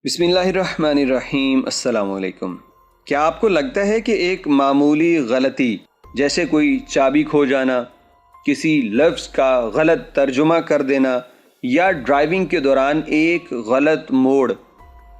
बिस्मिल्लाहिर्रहमानिर्रहीम। अस्सलाम वालेकुम। क्या आपको लगता है कि एक मामूली गलती जैसे कोई चाबी खो जाना, किसी लफ्ज़ का गलत तर्जुमा कर देना या ड्राइविंग के दौरान एक गलत मोड़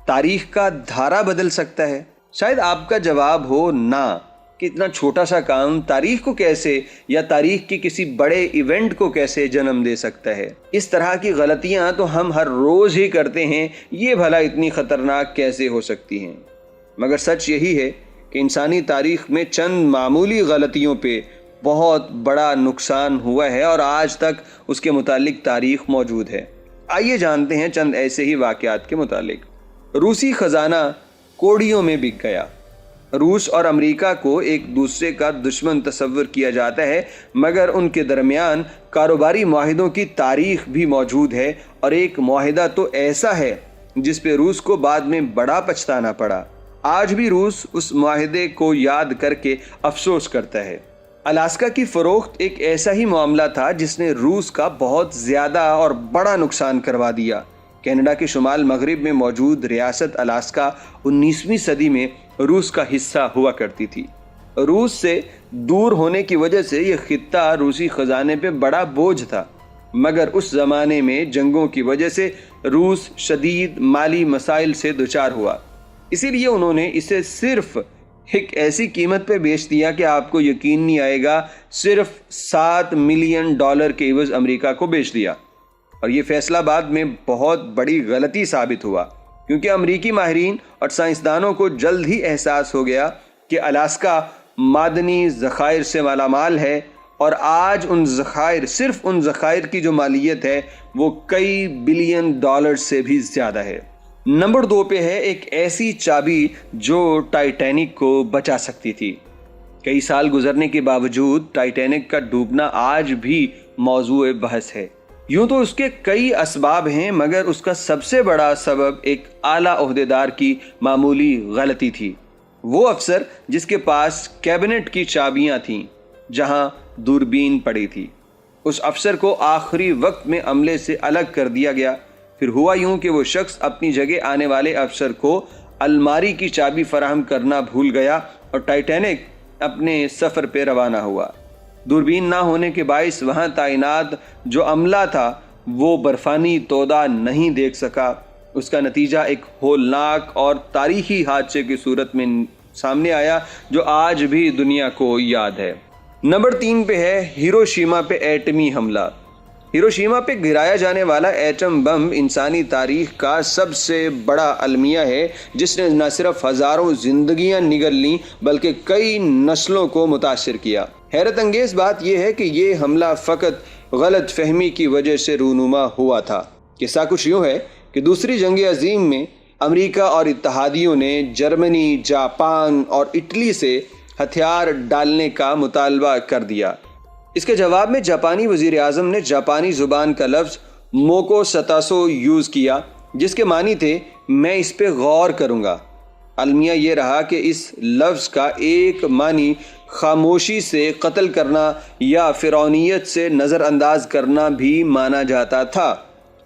तारीख़ का धारा बदल सकता है? शायद आपका जवाब हो ना, कि इतना छोटा सा काम तारीख़ को कैसे या तारीख़ के किसी बड़े इवेंट को कैसे जन्म दे सकता है। इस तरह की गलतियां तो हम हर रोज़ ही करते हैं, ये भला इतनी ख़तरनाक कैसे हो सकती हैं। मगर सच यही है कि इंसानी तारीख़ में चंद मामूली गलतियों पे बहुत बड़ा नुकसान हुआ है और आज तक उसके मुतालिक तारीख़ मौजूद है। आइए जानते हैं चंद ऐसे ही वाक़यात के मुतालिक। रूसी ख़जाना कोड़ियों में बिक गया। रूस और अमेरिका को एक दूसरे का दुश्मन तस्वर किया जाता है, मगर उनके दरमियान कारोबारी मुआहिदों की तारीख भी मौजूद है और एक मुआहिदा तो ऐसा है जिस पे रूस को बाद में बड़ा पछताना पड़ा। आज भी रूस उस मुआहिदे को याद करके अफसोस करता है। अलास्का की फ़रोख्त एक ऐसा ही मामला था जिसने रूस का बहुत ज़्यादा और बड़ा नुकसान करवा दिया। कनाडा के शुमाल मगरिब में मौजूद रियासत अलास्का 19वीं सदी में रूस का हिस्सा हुआ करती थी। रूस से दूर होने की वजह से यह खित्ता रूसी खजाने पे बड़ा बोझ था, मगर उस ज़माने में जंगों की वजह से रूस शदीद माली मसाइल से दुचार हुआ। इसीलिए उन्होंने इसे सिर्फ एक ऐसी कीमत पे बेच दिया कि आपको यकीन नहीं आएगा, सिर्फ $7 मिलियन के एवज अमेरिका को बेच दिया। और ये फैसला बाद में बहुत बड़ी गलती साबित हुआ, क्योंकि अमरीकी माहिरीन और साइंसदानों को जल्द ही एहसास हो गया कि अलास्का मादनी ज़खायर से मालामाल है और आज सिर्फ उन ज़खायर की जो मालियत है वो कई बिलियन डॉलर से भी ज़्यादा है। नंबर 2 पे है एक ऐसी चाबी जो टाइटैनिक को बचा सकती थी। कई साल गुजरने के बावजूद टाइटैनिक का डूबना आज भी मौजूए बहस है। यूं तो उसके कई असबाब हैं, मगर उसका सबसे बड़ा सबब एक आला ओहदेदार की मामूली गलती थी। वो अफसर जिसके पास कैबिनेट की चाबियां थीं, जहां दूरबीन पड़ी थी, उस अफसर को आखिरी वक्त में अमले से अलग कर दिया गया। फिर हुआ यूं कि वो शख्स अपनी जगह आने वाले अफसर को अलमारी की चाबी फराहम करना भूल गया और टाइटैनिक अपने सफ़र पे रवाना हुआ। दूरबीन ना होने के बाइस वहाँ तैनात जो अमला था वो बर्फानी तोदा नहीं देख सका। उसका नतीजा एक होलनाक और तारीखी हादसे की सूरत में सामने आया जो आज भी दुनिया को याद है। नंबर 3 पे है हिरोशिमा पे एटमी हमला। हिरोशिमा पे गिराया जाने वाला एटम बम इंसानी तारीख का सबसे बड़ा अलमिया है, जिसने न सिर्फ हज़ारों जिंदगियां निगल लीं बल्कि कई नस्लों को मुतासिर किया। हैरत अंगेज़ बात यह है कि ये हमला फ़कत गलत फहमी की वजह से रूनुमा हुआ था। किस्सा कुछ यूँ है कि दूसरी जंग अज़ीम में अमेरिका और इत्तहादियों ने जर्मनी, जापान और इटली से हथियार डालने का मुतालबा कर दिया। इसके जवाब में जापानी वज़ीर आज़म ने जापानी ज़ुबान का लफ्ज़ मोको सतासो यूज़ किया, जिसके मानी थे मैं इस पे गौर करूँगा। अलमिया ये रहा कि इस लफ्ज़ का एक मानी खामोशी से कत्ल करना या फ़िरौनियत से नज़रअंदाज करना भी माना जाता था।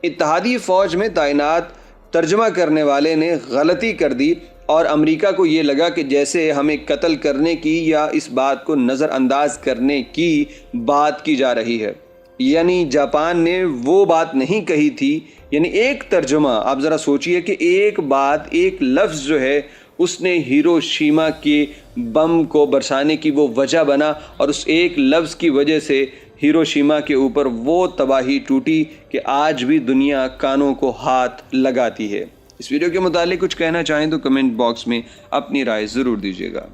इत्तहादी फ़ौज में तैनात तर्जमा करने वाले ने गलती कर दी और अमेरिका को ये लगा कि जैसे हमें कत्ल करने की या इस बात को नज़रअंदाज करने की बात की जा रही है। यानी जापान ने वो बात नहीं कही थी। यानी एक तर्जुमा, आप ज़रा सोचिए कि एक बात, एक लफ्ज़ जो है उसने हिरोशिमा के बम को बरसाने की वो वजह बना और उस एक लफ्ज़ की वजह से हिरोशिमा के ऊपर वो तबाही टूटी कि आज भी दुनिया कानों को हाथ लगाती है। इस वीडियो के मुतालिक कुछ कहना चाहें तो कमेंट बॉक्स में अपनी राय ज़रूर दीजिएगा।